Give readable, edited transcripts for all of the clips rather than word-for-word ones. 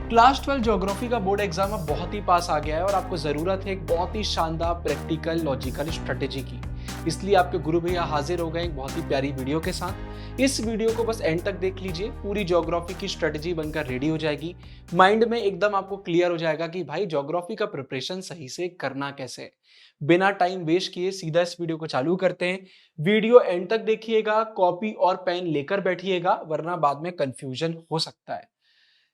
Class 12 geography का board exam अब बहुत ही पास आ गया है और आपको जरूरत है एक बहुत ही शानदार प्रैक्टिकल लॉजिकल स्ट्रेटेजी की। इसलिए आपके गुरु भैया हाजिर हो गए एक बहुत ही प्यारी वीडियो के साथ। इस वीडियो को बस एंड तक देख लीजिए, पूरी ज्योग्राफी की स्ट्रेटेजी बनकर रेडी हो जाएगी। माइंड में एकदम आपको क्लियर हो जाएगा कि भाई ज्योग्राफी का प्रिपरेशन सही से करना कैसे है। बिना टाइम वेस्ट किए सीधा इस वीडियो को चालू करते हैं। वीडियो एंड तक देखिएगा, कॉपी और पेन लेकर बैठिएगा वरना बाद में कंफ्यूजन हो सकता है।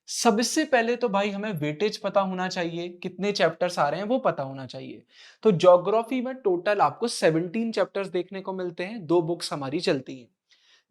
सबसे पहले तो भाई हमें वेटेज पता होना चाहिए, कितने चैप्टर्स आ रहे हैं वो पता होना चाहिए। तो ज्योग्राफी में टोटल आपको 17 चैप्टर्स देखने को मिलते हैं, 2 बुक्स हमारी चलती हैं।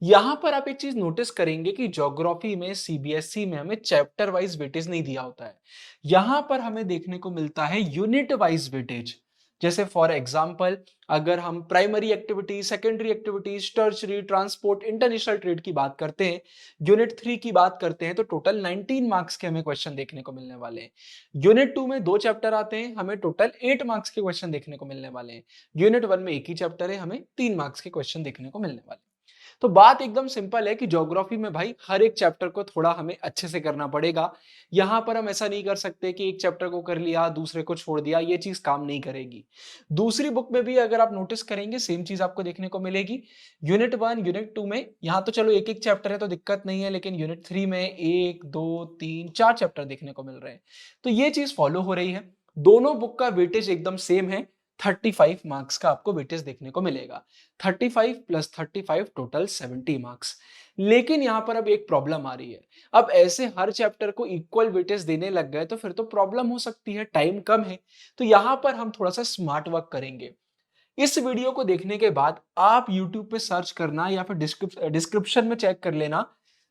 यहां पर आप एक चीज नोटिस करेंगे कि ज्योग्राफी में सीबीएसई में हमें चैप्टर वाइज वेटेज नहीं दिया होता है। यहां पर हमें देखने को मिलता है यूनिट वाइज वेटेज। जैसे फॉर एग्जांपल, अगर हम primary activities, secondary activities, tertiary, transport, international trade की बात करते हैं, यूनिट 3 की बात करते हैं, तो टोटल 19 मार्क्स के हमें क्वेश्चन देखने को मिलने वाले हैं। यूनिट 2 में 2 चैप्टर आते हैं, हमें टोटल 8 मार्क्स के क्वेश्चन देखने को मिलने वाले हैं। यूनिट 1 में एक ही चैप्टर है, हमें 3 मार्क्स के क्वेश्चन देखने को मिलने वाले हैं। तो बात एकदम सिंपल है कि ज्योग्राफी में भाई हर एक चैप्टर को थोड़ा हमें अच्छे से करना पड़ेगा। यहां पर हम ऐसा नहीं कर सकते कि एक चैप्टर को कर लिया दूसरे को छोड़ दिया, ये चीज काम नहीं करेगी। दूसरी बुक में भी अगर आप नोटिस करेंगे सेम चीज आपको देखने को मिलेगी। यूनिट 1 यूनिट 2 में यहाँ तो चलो एक एक चैप्टर है तो दिक्कत नहीं है, लेकिन यूनिट 3 में 1 2 3 4 चैप्टर देखने को मिल रहे हैं। तो ये चीज फॉलो हो रही है। दोनों बुक का वेटेज एकदम सेम है। 35 मार्क्स का आपको वेटेज देखने को मिलेगा। 35 प्लस 35 टोटल 70 मार्क्स। लेकिन यहां पर अब एक प्रॉब्लम आ रही है। अब ऐसे हर चैप्टर को इक्वल वेटेज देने लग गए तो फिर तो प्रॉब्लम हो सकती है, टाइम कम है। तो यहां पर हम थोड़ा सा स्मार्ट वर्क करेंगे। इस वीडियो को देखने के बाद आप YouTube पे सर्च करना या फिर डिस्क्रिप्शन में चेक कर लेना,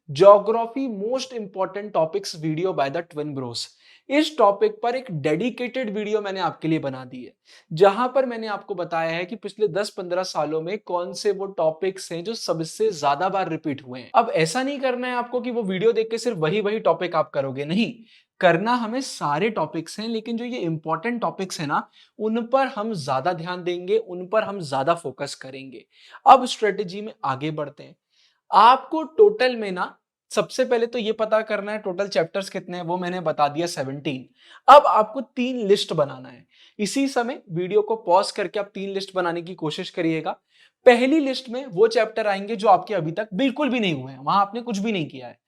geography most important topics video by the twin Bros. इस टॉपिक पर एक डेडिकेटेड वीडियो मैंने आपके लिए बना दी है, जहां पर मैंने आपको बताया है कि पिछले 10-15 सालों में कौन से वो टॉपिक्स हैं जो सबसे ज्यादा बार रिपीट हुए हैं। अब ऐसा नहीं करना है आपको कि वो वीडियो देख के सिर्फ वही वही टॉपिक आप करोगे, नहीं करना हमें सारे टॉपिक्स हैं, लेकिन जो ये इंपॉर्टेंट टॉपिक्स है ना, उन पर हम ज्यादा ध्यान देंगे, उन पर हम ज्यादा फोकस करेंगे। अब स्ट्रेटेजी में आगे बढ़ते हैं। आपको टोटल में ना सबसे पहले तो ये पता करना है टोटल चैप्टर्स कितने हैं, वो मैंने बता दिया 17। अब आपको 3 लिस्ट बनाना है। इसी समय वीडियो को पॉज करके आप 3 लिस्ट बनाने की कोशिश करिएगा। पहली लिस्ट में वो चैप्टर आएंगे जो आपके अभी तक बिल्कुल भी नहीं हुए हैं, वहां आपने कुछ भी नहीं किया है।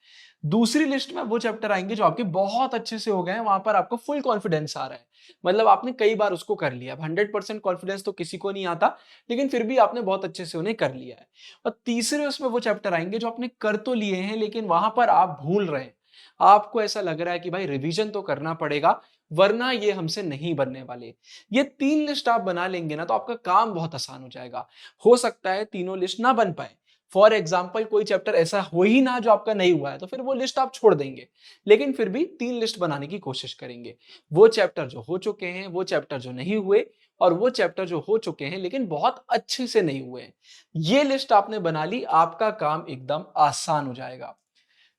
दूसरी लिस्ट में वो चैप्टर आएंगे जो आपके बहुत अच्छे से हो गए हैं, वहां पर आपको फुल कॉन्फिडेंस आ रहा है, मतलब आपने कई बार उसको कर लिया। 100% कॉन्फिडेंस तो किसी को नहीं आता, लेकिन फिर भी आपने बहुत अच्छे से उन्हें कर लिया है। और तीसरे उसमें वो चैप्टर आएंगे जो आपने कर तो लिए हैं, लेकिन वहां पर आप भूल रहे हैं। आपको ऐसा लग रहा है कि भाई रिवीजन तो करना पड़ेगा वरना ये हमसे नहीं बनने वाले। ये 3 लिस्ट आप बना लेंगे ना तो आपका काम बहुत आसान हो जाएगा। हो सकता है तीनों लिस्ट ना बन पाए, फॉर एग्जाम्पल कोई चैप्टर ऐसा हो ही ना जो आपका नहीं हुआ है, तो फिर वो लिस्ट आप छोड़ देंगे। लेकिन फिर भी 3 लिस्ट बनाने की कोशिश करेंगे। वो चैप्टर जो हो चुके हैं, वो चैप्टर जो नहीं हुए, और वो चैप्टर जो हो चुके हैं लेकिन बहुत अच्छे से नहीं हुए हैं। ये लिस्ट आपने बना ली, आपका काम एकदम आसान हो जाएगा।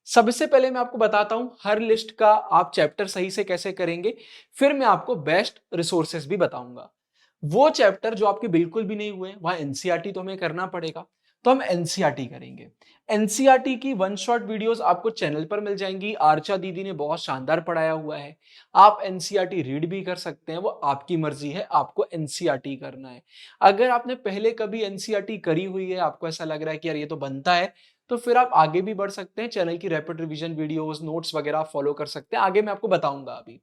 सबसे पहले मैं आपको बताता हूं हर लिस्ट का आप चैप्टर सही से कैसे करेंगे, फिर मैं आपको बेस्ट रिसोर्सेस भी बताऊंगा। वो चैप्टर जो आपके बिल्कुल भी नहीं हुए, वहां एनसीईआरटी तो हमें करना पड़ेगा, तो हम एनसीईआरटी करेंगे। एनसीईआरटी की 1 शॉट वीडियोस आपको चैनल पर मिल जाएंगी, आर्चा दीदी ने बहुत शानदार पढ़ाया हुआ है। आप एनसीईआरटी रीड भी कर सकते हैं, वो आपकी मर्जी है, आपको एनसीईआरटी करना है। अगर आपने पहले कभी एनसीईआरटी करी हुई है, आपको ऐसा लग रहा है कि यार ये तो बनता है, तो फिर आप आगे भी बढ़ सकते हैं। चैनल की रैपिड रिवीजन वीडियोस, नोट्स वगैरह फॉलो कर सकते हैं, आगे मैं आपको बताऊंगा अभी।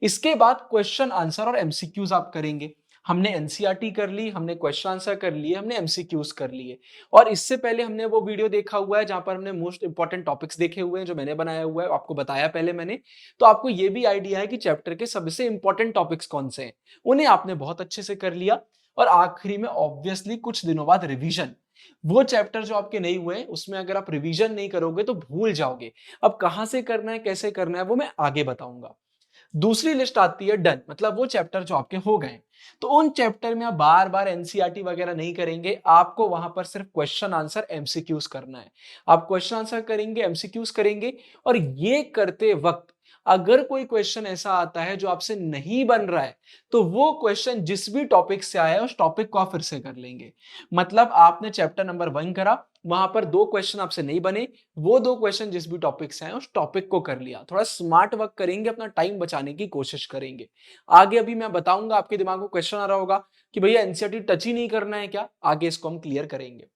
इसके बाद क्वेश्चन आंसर और एमसीक्यूज आप करेंगे। हमने एनसीईआरटी कर ली, हमने क्वेश्चन आंसर कर लिए, हमने एमसीक्यूज कर लिए। और इससे पहले हमने वो वीडियो देखा हुआ है जहां पर हमने मोस्ट इंपॉर्टेंट टॉपिक्स देखे हुए हैं, जो मैंने बनाया हुआ है, आपको बताया पहले मैंने। तो आपको ये भी आइडिया है कि चैप्टर के सबसे इंपॉर्टेंट टॉपिक्स कौन से हैं, उन्हें आपने बहुत अच्छे से कर लिया। और आखिरी में ऑब्वियसली कुछ दिनों बाद रिवीजन। वो चैप्टर जो आपके नहीं हुए उसमें अगर आप रिवीजन नहीं करोगे तो भूल जाओगे। अब कहां से करना है, कैसे करना है, वो मैं आगे बताऊंगा। दूसरी लिस्ट आती है डन, मतलब वो चैप्टर जो आपके हो गए। तो उन चैप्टर में आप बार बार एनसीईआरटी वगैरह नहीं करेंगे, आपको वहां पर सिर्फ क्वेश्चन आंसर एमसीक्यूज करना है। आप क्वेश्चन आंसर करेंगे, एमसीक्यूज करेंगे, और ये करते वक्त अगर कोई क्वेश्चन ऐसा आता है जो आपसे नहीं बन रहा है, तो वो क्वेश्चन जिस भी टॉपिक से आया है उस टॉपिक को आप फिर से कर लेंगे। मतलब आपने चैप्टर नंबर 1 करा, वहां पर 2 क्वेश्चन आपसे नहीं बने, वो 2 क्वेश्चन जिस भी टॉपिक से आए उस टॉपिक को कर लिया। थोड़ा स्मार्ट वर्क करेंगे, अपना टाइम बचाने की कोशिश करेंगे। आगे अभी मैं बताऊंगा, आपके दिमाग में क्वेश्चन आ रहा होगा कि भैया एनसीईआरटी टच ही नहीं करना है क्या? आगे इसको हम क्लियर करेंगे।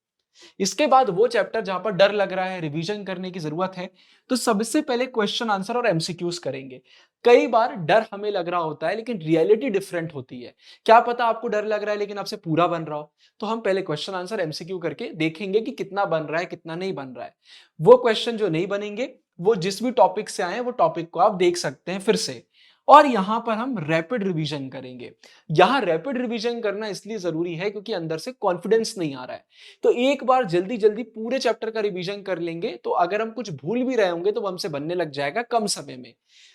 इसके बाद वो चैप्टर जहां पर डर लग रहा है, रिवीजन करने की जरूरत है, तो सबसे पहले क्वेश्चन आंसर और एमसीक्यूज करेंगे। कई बार डर हमें लग रहा होता है लेकिन रियलिटी डिफरेंट होती है। क्या पता आपको डर लग रहा है लेकिन आपसे पूरा बन रहा हो। तो हम पहले क्वेश्चन आंसर एमसीक्यू करके देखेंगे कि कितना बन रहा है, कितना नहीं बन रहा है। वो क्वेश्चन जो नहीं बनेंगे, वो जिस भी टॉपिक से आए वो टॉपिक को आप देख सकते हैं फिर से। और यहां पर हम रैपिड रिवीजन करेंगे। यहां रैपिड रिवीजन करना इसलिए जरूरी है क्योंकि अंदर से कॉन्फिडेंस नहीं आ रहा है। तो एक बार जल्दी जल्दी पूरे चैप्टर का रिवीजन कर लेंगे, तो अगर हम कुछ भूल भी रहे होंगे तो वो हमसे बनने लग जाएगा कम समय में।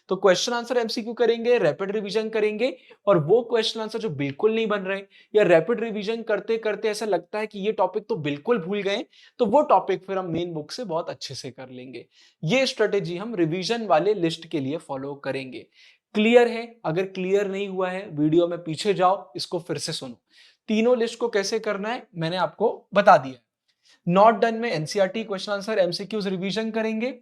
तो क्वेश्चन आंसर एमसीक्यू करेंगे, रैपिड रिवीजन करेंगे, और वो क्वेश्चन आंसर जो बिल्कुल नहीं बन रहे या रैपिड रिवीजन करते करते ऐसा लगता है कि ये टॉपिक तो बिल्कुल भूल गए, तो वो टॉपिक फिर हम मेन बुक से बहुत अच्छे से कर लेंगे। ये स्ट्रेटेजी हम रिवीजन वाले लिस्ट के लिए फॉलो करेंगे। क्लियर है? अगर क्लियर नहीं हुआ है, वीडियो में पीछे जाओ, इसको फिर से सुनो। तीनों लिस्ट को कैसे करना है मैंने आपको बता दिया। नॉट डन में NCERT question answer MCQs revision करेंगे।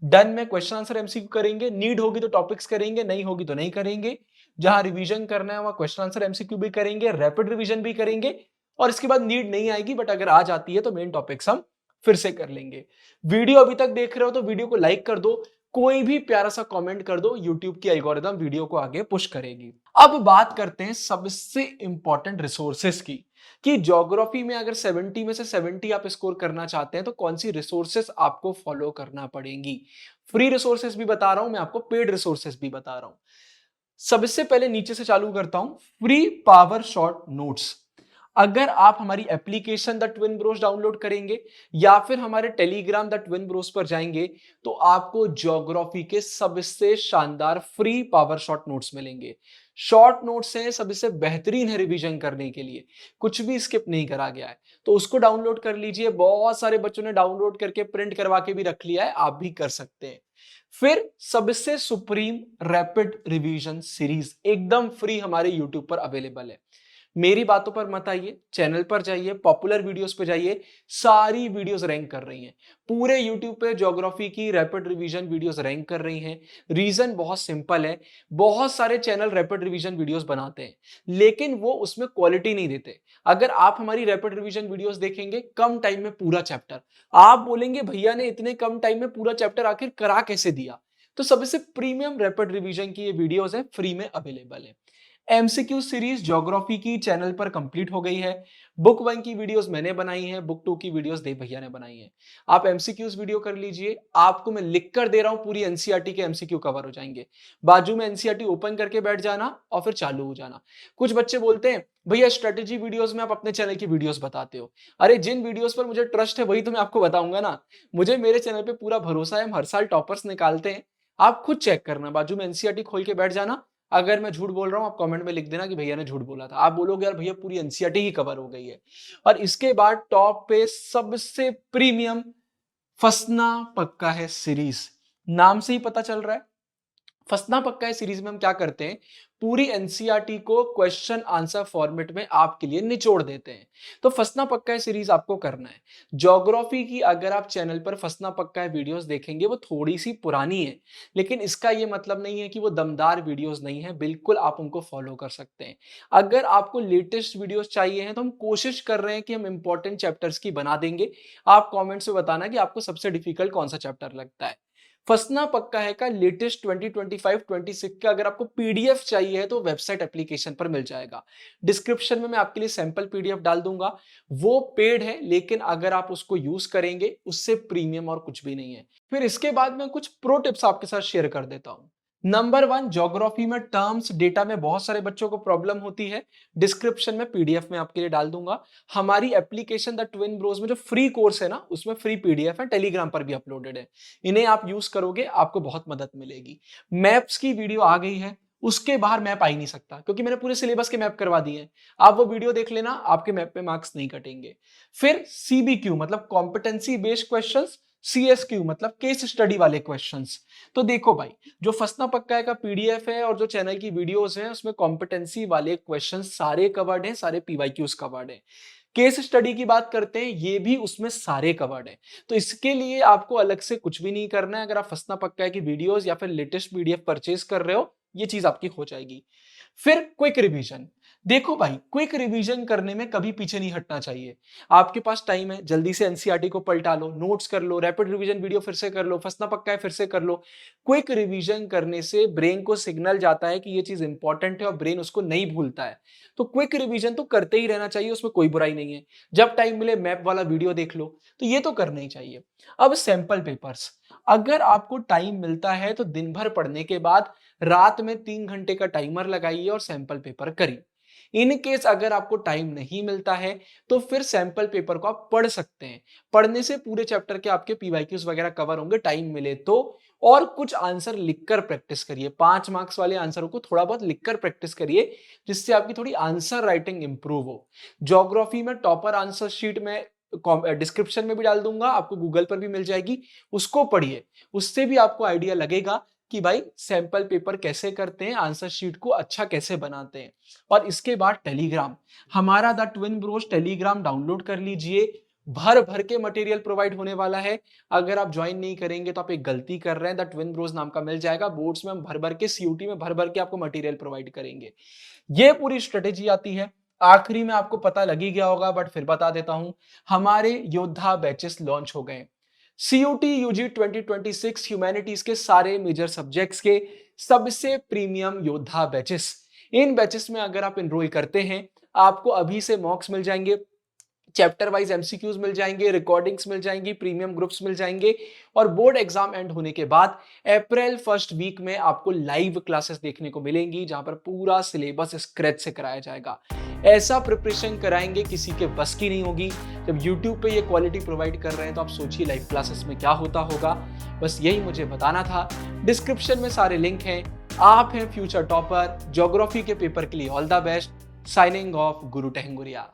डन में क्वेश्चन आंसर एमसीक्यू करेंगे, नीड होगी तो टॉपिक्स करेंगे, नहीं होगी तो नहीं करेंगे। जहां रिवीजन करना है वहां क्वेश्चन आंसर एमसीक्यू भी करेंगे, रैपिड रिवीजन भी करेंगे, और इसके बाद नीड नहीं आएगी, बट अगर आ जाती है तो मेन टॉपिक्स हम फिर से कर लेंगे। वीडियो अभी तक देख रहे हो तो वीडियो को लाइक कर दो, कोई भी प्यारा सा कमेंट कर दो, यूट्यूब की एल्गोरिदम वीडियो को आगे पुश करेगी। अब बात करते हैं सबसे इंपॉर्टेंट रिसोर्सेस की, कि ज्योग्राफी में अगर 70 में से 70 आप स्कोर करना चाहते हैं तो कौन सी रिसोर्सेस आपको फॉलो करना पड़ेंगी। फ्री रिसोर्सेस भी बता रहा हूं मैं आपको, पेड रिसोर्सेस भी बता रहा हूं। सबसे पहले नीचे से चालू करता हूं, फ्री पावर शॉर्ट नोट्स। अगर आप हमारी application the twin Bros download करेंगे या फिर हमारे टेलीग्राम द ट्विन ब्रोस पर जाएंगे, तो आपको ज्योग्राफी के सबसे शानदार फ्री पावर शॉर्ट नोट्स मिलेंगे। शॉर्ट नोट्स हैं, सबसे बेहतरीन है रिवीजन करने के लिए, कुछ भी स्किप नहीं करा गया है। तो उसको डाउनलोड कर लीजिए। बहुत सारे बच्चों ने डाउनलोड करके प्रिंट करवा के भी रख लिया है, आप भी कर सकते हैं। फिर सबसे सुप्रीम रैपिड रिवीजन सीरीज एकदम फ्री हमारे यूट्यूब पर अवेलेबल है। मेरी बातों पर मत आइए, चैनल पर जाइए, पॉपुलर वीडियोस पे जाइए, सारी वीडियोस रैंक कर रही हैं। पूरे यूट्यूब पे ज्योग्राफी की रैपिड रिवीजन वीडियोस रैंक कर रही हैं। रीजन बहुत सिंपल है, बहुत सारे चैनल रैपिड रिवीजन वीडियोस बनाते हैं लेकिन वो उसमें क्वालिटी नहीं देते। अगर आप हमारी रैपिड रिवीजन वीडियोस देखेंगे, कम टाइम में पूरा चैप्टर, आप बोलेंगे भैया ने इतने कम टाइम में पूरा चैप्टर आखिर करा कैसे दिया। तो सबसे प्रीमियम रैपिड रिवीजन की ये वीडियोस है, फ्री में अवेलेबल है। एमसीक्यू सीरीज ज्योग्राफी की चैनल पर कंप्लीट हो गई है। बुक 1 की वीडियोस मैंने बनाई है, बुक 2 की वीडियोस देव भैया ने बनाई है। आप एमसीक्यूज वीडियो कर लीजिए, आपको मैं लिख कर दे रहा हूं, पूरी एनसीईआरटी के एमसीक्यू कवर हो जाएंगे। बाजू में एनसीईआरटी ओपन करके बैठ जाना और फिर चालू हो जाना। कुछ बच्चे बोलते हैं भैया स्ट्रेटेजी वीडियोस में आप अपने चैनल की वीडियोस बताते हो। अरे जिन वीडियोस पर मुझे ट्रस्ट है वही तो मैं आपको बताऊंगा ना। मुझे मेरे चैनल पे पूरा भरोसा है, हम हर साल टॉपर्स निकालते हैं। आप खुद चेक करना, बाजू में एनसीईआरटी खोल के बैठ जाना। अगर मैं झूठ बोल रहा हूं आप कमेंट में लिख देना कि भैया ने झूठ बोला था। आप बोलोगे यार भैया पूरी एनसीईआरटी ही कवर हो गई है। और इसके बाद टॉप पे सबसे प्रीमियम फंसना पक्का है सीरीज, नाम से ही पता चल रहा है। फंसना पक्का है सीरीज में हम क्या करते हैं, पूरी एनसीईआरटी को क्वेश्चन आंसर फॉर्मेट में आपके लिए निचोड़ देते हैं। तो फंसना पक्का है सीरीज आपको करना है। ज्योग्राफी की अगर आप चैनल पर फंसना पक्का है वीडियोस देखेंगे, वो थोड़ी सी पुरानी है लेकिन इसका ये मतलब नहीं है कि वो दमदार वीडियोस नहीं है, बिल्कुल आप उनको फॉलो कर सकते हैं। अगर आपको लेटेस्ट वीडियोस चाहिए हैं तो हम कोशिश कर रहे हैं कि हम इंपॉर्टेंट चैप्टर्स की बना देंगे। आप कॉमेंट्स में बताना कि आपको सबसे डिफिकल्ट कौन सा चैप्टर लगता है। फंसना पक्का है का लेटेस्ट 2025-26 का अगर आपको पीडीएफ चाहिए है तो वेबसाइट एप्लीकेशन पर मिल जाएगा। डिस्क्रिप्शन में मैं आपके लिए सैंपल पीडीएफ डाल दूंगा। वो पेड है लेकिन अगर आप उसको यूज करेंगे उससे प्रीमियम और कुछ भी नहीं है। फिर इसके बाद मैं कुछ प्रो टिप्स आपके साथ शेयर कर देता हूं। नंबर 1, ज्योग्राफी में टर्म्स डेटा में बहुत सारे बच्चों को प्रॉब्लम होती है। डिस्क्रिप्शन में पीडीएफ में आपके लिए डाल दूंगा। हमारी एप्लीकेशन द ट्विन ब्रोस में जो फ्री कोर्स है ना, उसमें फ्री पीडीएफ है, टेलीग्राम पर भी अपलोडेड है। इन्हें आप यूज करोगे आपको बहुत मदद मिलेगी। मैप्स की वीडियो आ गई है, उसके बाहर मैप आ ही नहीं सकता क्योंकि मैंने पूरे सिलेबस के मैप करवा दिए हैं। आप वो वीडियो देख लेना, आपके मैप पे मार्क्स नहीं कटेंगे। फिर सीबीक्यू मतलब कॉम्पिटेंसी बेस्ड क्वेश्चंस, सीएसक्यू मतलब केस स्टडी वाले क्वेश्चंस। तो देखो भाई, जो फंसना पक्का है का पीडीएफ है और जो चैनल की वीडियोस हैं उसमें कॉम्पिटेंसी वाले क्वेश्चंस सारे कवर्ड हैं, सारे पीवाईक्यूज कवर्ड हैं। केस स्टडी की बात करते हैं, ये भी उसमें सारे कवर्ड है। तो इसके लिए आपको अलग से कुछ भी नहीं करना है। अगर आप फसना पक्का है की वीडियोस या फिर लेटेस्ट पीडीएफ परचेज कर रहे हो, ये चीज आपकी हो जाएगी। फिर क्विक रिवीजन। देखो भाई, क्विक रिवीजन करने में कभी पीछे नहीं हटना चाहिए। आपके पास टाइम है, जल्दी से एनसीईआरटी को पलटा लो, नोट्स कर लो, रैपिड रिवीजन वीडियो फिर से कर लो, फंसना पक्का है फिर से कर लो। क्विक रिवीजन करने से ब्रेन को सिग्नल जाता है कि ये चीज इंपॉर्टेंट है और ब्रेन उसको नहीं भूलता है। तो क्विक रिवीजन तो करते ही रहना चाहिए, उसमें कोई बुराई नहीं है। जब टाइम मिले मैप वाला वीडियो देख लो, तो ये तो करना ही चाहिए। अब सैंपल पेपर्स, अगर आपको टाइम मिलता है तो दिन भर पढ़ने के बाद रात में 3 घंटे का टाइमर लगाइए और सैंपल पेपर करिए। इन केस अगर आपको टाइम नहीं मिलता है तो फिर सैंपल पेपर को आप पढ़ सकते हैं। पढ़ने से पूरे चैप्टर के आपके पीवाईक्यूज वगैरह कवर होंगे, टाइम मिले तो। और कुछ आंसर लिखकर प्रैक्टिस करिए, 5 मार्क्स वाले आंसरों को थोड़ा बहुत लिखकर प्रैक्टिस करिए, जिससे आपकी थोड़ी आंसर राइटिंग इंप्रूव हो। ज्योग्राफी में टॉपर आंसर शीट में डिस्क्रिप्शन में भी डाल दूंगा, आपको गूगल पर भी मिल जाएगी, उसको पढ़िए। उससे भी आपको आइडिया लगेगा कि भाई सैंपल पेपर कैसे करते हैं, आंसर शीट को अच्छा कैसे बनाते हैं। और इसके बाद टेलीग्राम, हमारा the twin Bros Telegram download कर लीजिए। भर भर के मटेरियल प्रोवाइड होने वाला है। अगर आप ज्वाइन नहीं करेंगे तो आप एक गलती कर रहे हैं। द ट्विन ब्रोस नाम का मिल जाएगा, बोर्ड्स में हम भर भर के, सीयूटी में भर भर के आपको मटेरियल प्रोवाइड करेंगे। ये पूरी स्ट्रेटेजी आती है। आखिरी में आपको पता लग ही गया होगा, बट फिर बता देता हूं, हमारे योद्धा बैचेस लॉन्च हो गए। सीयूटी यूजी 2026 ह्यूमैनिटीज के सारे मेजर सब्जेक्ट्स के सबसे प्रीमियम योद्धा बैचेस। इन बैचेस में अगर आप एनरोल करते हैं, आपको अभी से मॉक्स मिल जाएंगे, चैप्टर वाइज एमसीक्यूज मिल जाएंगे, रिकॉर्डिंग्स मिल जाएंगी, प्रीमियम ग्रुप्स मिल जाएंगे। और बोर्ड एग्जाम एंड होने के बाद अप्रैल फर्स्ट वीक में आपको लाइव क्लासेस देखने को मिलेंगी, जहां पर पूरा सिलेबस स्क्रैच से कराया जाएगा। ऐसा प्रिपरेशन कराएंगे किसी के बस की नहीं होगी। जब YouTube पे ये क्वालिटी प्रोवाइड कर रहे हैं तो आप सोचिए लाइव क्लासेस में क्या होता होगा। बस यही मुझे बताना था। डिस्क्रिप्शन में सारे लिंक हैं। आप हैं फ्यूचर टॉपर। ज्योग्राफी के पेपर के लिए all the best. Signing off, Guru टहंगुरिया।